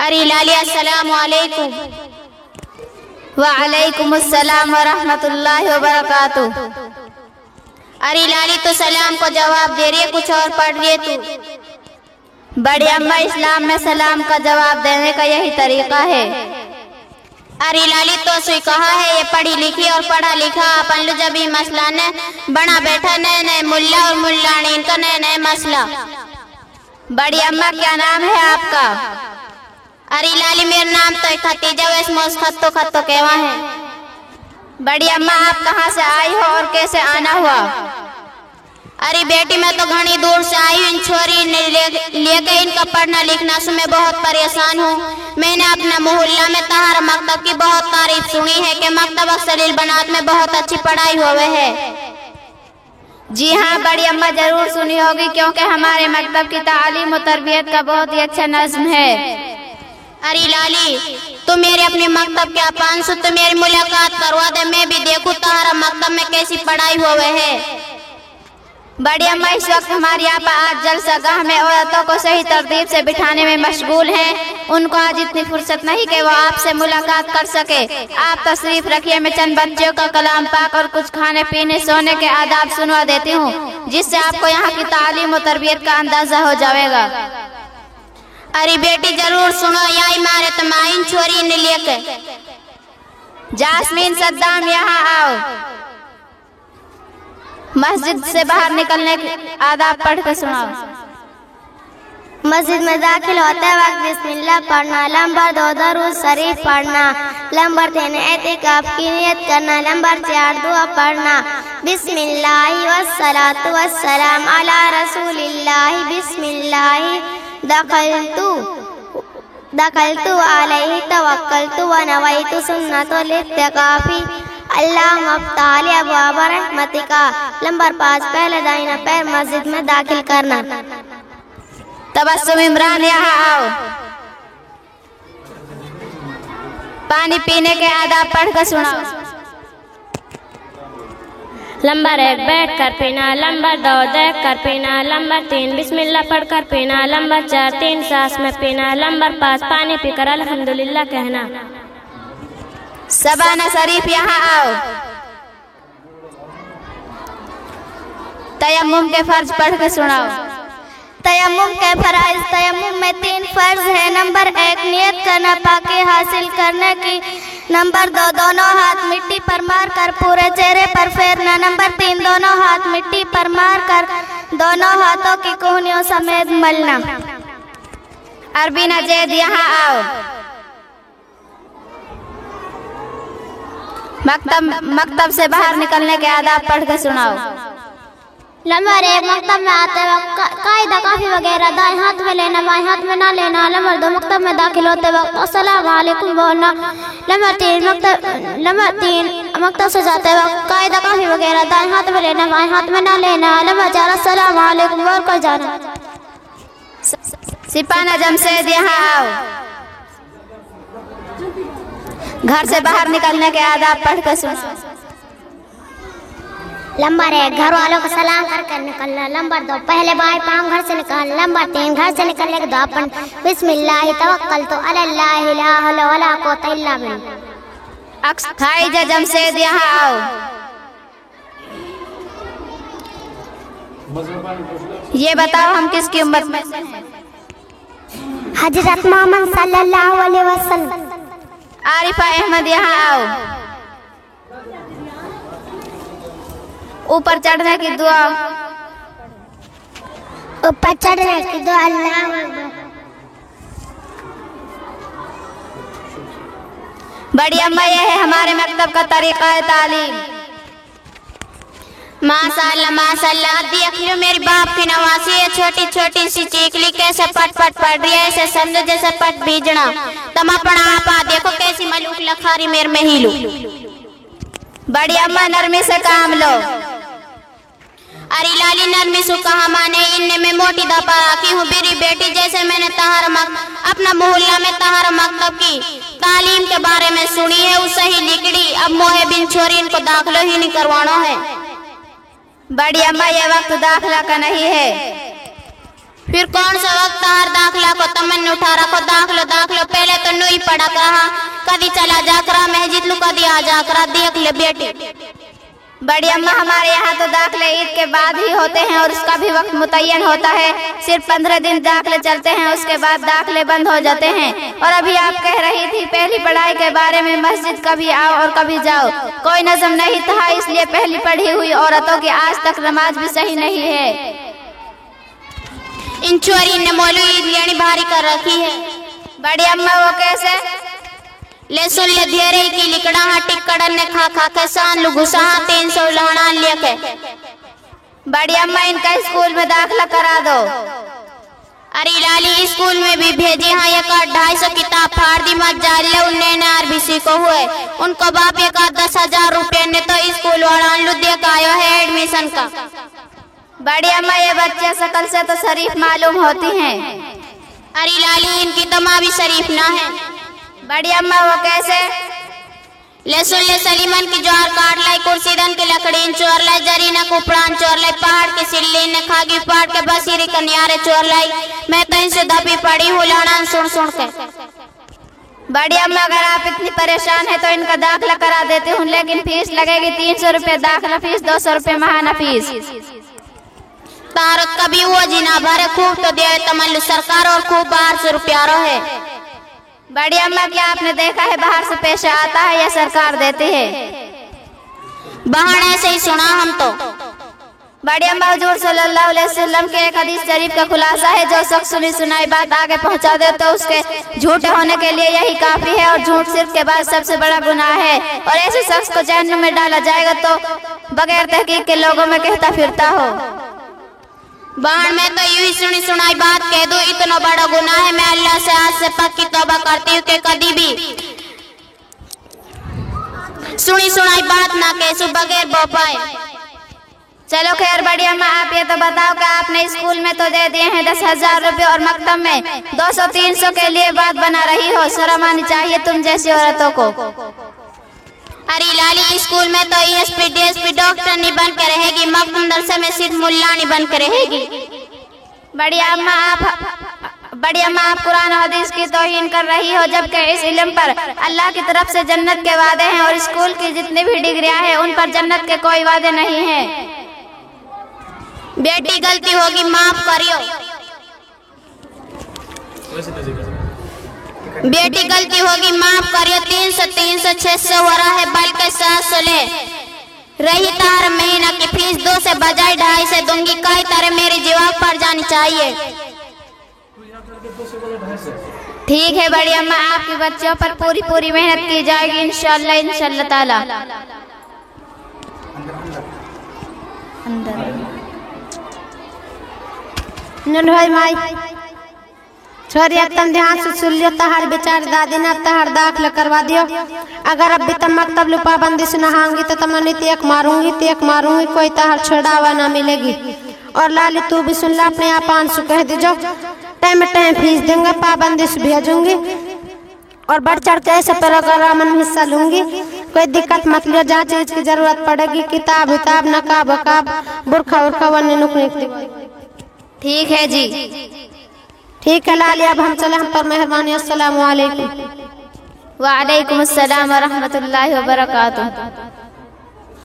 अरे लाली अस्सलाम वालेकुम। वालेकुम अस्सलाम व रहमतुल्लाहि व बरकातुह। अरे लाली तो सलाम को जवाब दे रही है, कुछ और पढ़ रही है तू। बड़ी अम्मा, इस्लाम में सलाम का जवाब देने का यही तरीका है। अरे लाली तो सुई कहा है, ये पढ़ी लिखी और पढ़ा लिखा अपन लो जब ही मसला ने बना बैठा नए नए मुल्ला और मुल्लानी इनका नए नए मसला। बड़ी अम्मा, क्या नाम है आपका? अरे लाली, मेरा नाम तो खतीजा वैस खत्तो खत्तो कहवा है। बड़ी अम्मा, आप कहाँ से आई हो और कैसे आना हुआ? अरे बेटी, मैं तो घनी दूर से आई हूँ, इन छोरी लेके इनका पढ़ना लिखना से मैं बहुत परेशान हूँ। मैंने अपना मोहल्ला में तहारा मकतब की बहुत तारीफ सुनी है कि मकतब सलील बनात में बहुत अच्छी पढ़ाई हुए है। जी हाँ बड़ी अम्मा, जरूर सुनी होगी, क्योंकि हमारे मकतब की तालीम और तरबियत का बहुत ही अच्छा नज़्म है। अरे लाली, तू मेरे अपने मकतब के अपान से तो मेरी मुलाकात करवा दे, मैं भी देखूं तुम्हारा मकतब में कैसी पढ़ाई हुए है। बड़ी अम्मा, इस वक्त हमारे यहाँ पर आज जलसागाह में औरतों को सही तरतीब से बिठाने में मशगूल हैं। उनको आज इतनी फुर्सत नहीं कि वो आपसे मुलाकात कर सके। आप तशरीफ रखिए, मैं चंद बच्चों का कलाम पाक और कुछ खाने पीने सोने के आदाब सुनवा देती हूँ, जिससे आपको यहाँ की तालीम और तरबियत का अंदाजा हो जाएगा। अरे बेटी, जरूर सुनो, यहाँ मारे तमाइन छोरी ने लेके। जास्मीन, सद्दाम, यहाँ आओ। मस्जिद से बाहर निकलने के आदाब पढ़ कर सुनाओ। मस्जिद में दाखिल होते वक्त बिस्मिल्लाह पढ़ना। नंबर 2, दरूद शरीफ पढ़ना। नंबर 3, एतिकाफ की नियत करना। नंबर 4, दुआ पढ़ना। बिस्मिल्लाहि वस्सलातु वस्सलाम अला रसूलिल्लाहि। बिस्मिल्लाहि दखलतु अलैहि तवक्कलतु व नवैतु सुन्नतुल इत्तिकाफी। अल्लाहुम्मा अफ्तह ली अबवाब रहमतिका। नंबर 5, पहले दाहिना पैर मस्जिद में दाखिल करना। तबस्सुम इमरान, यहाँ आओ। पानी पीने के आदाब पढ़ कर सुनाओ। नंबर 1, बैठ कर पीना। नंबर 2, देख कर पीना। नंबर 3, बिस्मिल्लाह पढ़ कर पीना। नंबर 4, 3 सांस में पीना। नंबर 5, पानी पीकर अल्हम्दुलिल्लाह कहना। सबाना शरीफ, यहाँ आओ। तयम्मुम के फर्ज पढ़ कर सुनाओ। तयम्मुम के फराइज। तयम्मुम में 3 फर्ज है। नंबर 1, नियत करना पाकी हासिल करने की। नंबर 2, दोनों हाथ मिट्टी पर मारकर पूरे चेहरे पर फेरना। नंबर 3, दोनों हाथ मिट्टी पर मारकर दोनों हाथों की कोहनियों समेत मलना। अरबीना जैद, यहाँ आओ। मकतब से बाहर निकलने के आदाब पढ़ कर सुनाओ। नंबर 1, मकतब में आते वक्त कायदा काफी वगैरह दाएं हाथ में लेना, बाएं हाथ में ना लेना। नंबर 2, मकतब में दाखिल होते वक्त अस्सलाम वालेकुम बोलना। नंबर 3, मकतब से जाते वक्त कायदा काफी वगैरह दाएं हाथ में लेना, बाएं हाथ में ना लेना। नंबर 4, अस्सलाम वालेकुम बोल कर जाना। सिपाना जमशेद, यहाँ आओ। घर से बाहर निकलने के आदाब पढ़ कर सुनाओ। नंबर 1, घर वालों को सलाम करके निकलना। नंबर 2, पहले बाएं पाँव घर से निकालना। नंबर 3, घर से निकलने के दुआ पढ़ना। बिस्मिल्लाहि तवक्कलतु अलल्लाहि ला हौला वला कुव्वता इल्ला बिल्लाह। खाइजा जमशेद, यहाँ आओ। ये बताओ, हम किसकी उम्मत में से हैं? हजरत मोहम्मद सल्लल्लाहु अलैहि वसल्लम। आरिफा अहमद, यहाँ आओ। ऊपर चढ़ने की दुआ। ऊपर चढ़ने की दुआ। अल्लाह अकबर। बड़ी अम्मा, यह है हमारे मकतब का तरीका है तालीम। माशाअल्लाह माशाअल्लाह, देख लो मेरी बाप की नवासी है। छोटी छोटी सी चीकली कैसे पट पट पड़ रही है, ऐसे समझो जैसे पट बीजना। तुम अपना आपा देखो कैसी मलूक लखारी मेरे में ही लो। बड़ी अम्मा, नरमी से काम लो। अरे लाली, नरमी से कहा माने, इनने में मोटी दपा रखी हूँ। मेरी बेटी, जैसे मैंने अपना मोहल्ला में तहारा मकतब की तालीम के बारे में सुनी है, उसे ही लिखड़ी। अब मोहे बिन छोरी इनको दाखिला ही नहीं करवाना है। बड़ी अम्मा, ये वक्त दाखिला का नहीं है। फिर कौन सा वक्त हर दाखला को तमन्ना उठा रखो, दाखलो दाखलो पहले तो नहीं पड़ा रहा, कभी चला जा करा महजिद लू, कभी आ जा करा, देख ले बेटी। बड़ी अम्मा हमारे यहाँ तो दाखले ईद के बाद ही होते हैं और उसका भी वक्त मुतय्यन होता है, सिर्फ 15 दिन दाखले चलते हैं, उसके बाद दाखले बंद हो जाते हैं। और अभी आप कह रही थी पहली पढ़ाई के बारे में, मस्जिद कभी आओ और कभी जाओ, कोई नज़म नहीं था, इसलिए पहली पढ़ी हुई औरतों की आज तक नमाज भी सही नहीं है। इन चोरी ने मौलवी ईद लेनी भारी कर रखी है। बड़ी अम्मा वो कैसे? ले सुन ले धेरे की लिकड़ा टिकड़ ने खा खा के सान लू घुसा 300 लहना लेके। बड़ी अम्मा इनका स्कूल में दाखला करा दो। अरे लाली स्कूल में भी भेजे हाँ, 1-250 किताब फाड़ दी मत जा ले, उन्हें आरबीसी को हुए, उनको बाप 10,000 रुपये ने तो स्कूल वाला लू दे का आयो है एडमिशन का। बड़ी अम्मा ये बच्चे शकल से तो शरीफ मालूम होती हैं। अरे लाली इनकी तो माँ भी शरीफ ना है। बड़ी अम्मा वो कैसे? ले सुन ले सलीमन की ज्वार काट लाई, कुर्सीदन की लकड़ी चोर लाई, जरीना कुपड़ान चोर लाई, पहाड़ की सिल्ली ने खागी पाट के बसीरी कन्यारे चोर लाई, मैं तो इनसे दबी पड़ी हूँ लाड़ान सुन सुन के। बड़ी अम्मा अगर आप इतनी परेशान है तो इनका दाखला करा देती हूँ, लेकिन फीस लगेगी 300 रुपये दाखला फीस, 200 रुपये महाना फीस। तारक कभी वो जिना भरे खूब तो दे तमल्लु सरकार और खूब बाहर से रुपया है। बड़ी अम्मा क्या आपने देखा है बाहर से पैसा आता है या सरकार देती है? बहाने से ही सुना हम तो। बड़ी अम्मा हुजूर सल्लल्लाहु अलैहि वसल्लम के एक हदीस शरीफ का खुलासा है, जो शख्स सुनी सुनाई बात आगे पहुंचा दे तो उसके झूठे होने के लिए यही काफी है, और झूठ सिर्फ के बाद सबसे बड़ा गुनाह है, और ऐसे शख्स को जहन्नम में डाला जाएगा तो बगैर तहकीक के लोगों में कहता फिरता हो। बाहर में तो यूं ही सुनी सुनाई बात कह दो, इतना बड़ा गुनाह है। मैं अल्लाह से आज से पक्की तौबा करती हूँ कि कभी भी सुनी सुनाई बात ना कह बगैर बोपाए। चलो खैर बड़ी अम्मा आप ये तो बताओ कि आपने स्कूल में तो दे दिए हैं 10,000 रुपये और मकतब में 200-300 के लिए बात बना रही हो, शर्म आनी चाहिए तुम जैसी औरतों को। अरे लाली स्कूल में तो ESP DSP डॉक्टर नहीं बन के रहेगी, मकतब मदरसे में सिर्फ मुल्ला नहीं बन के रहेगी। बड़ी अम्मा आप कुरान हदीस की तौहीन कर रही हो, जबकि इस इल्म पर अल्लाह की तरफ से जन्नत के वादे हैं, और स्कूल की जितनी भी डिग्रियां हैं उन पर जन्नत के कोई वादे नहीं हैं। बेटी गलती होगी माफ करियो, बेटी गलती होगी माफ करियो। 300 600 वरा है बल्कि 700 ले रही तार महीना की फीस 2 से बजाय 2.5 से दूंगी, कई तरह मेरी जवाब पर जानी चाहिए। ठीक है बड़ी अम्मा आपके बच्चों पर पूरी मेहनत की जाएगी इंशाअल्लाह ताला। नन भाई माई छोरी तुम ध्यान से सुन लियो, तहार बेचारी दादी ने तहार दाखिला करवा दियो। अगर अब भी तुम मकतब लू पाबंदी से नहाऊंगी तो तुम्हें तेक मारूंगी, कोई तहार छुड़ावा ना मिलेगी। और लाली तू भी सुन ला, अपने आप आंसू कह दीजो, टाइम फीस दूंगा, पाबंदी से भेजूंगी, और बढ़ चढ़ के ऐसे प्रोग्राम में हिस्सा लूंगी। कोई दिक्कत मत लियो, जहाँ चीज की जरूरत पड़ेगी किताब विताब नकाब वकाब बुरखा वरने नुकनी। ठीक है जी, ठीक है लाली अब हम चले, हम पर मेहरबानी। अस्सलाम वालेकुम। वालेकुम अस्सलाम व रहमतुल्लाहि व बरकातुहू।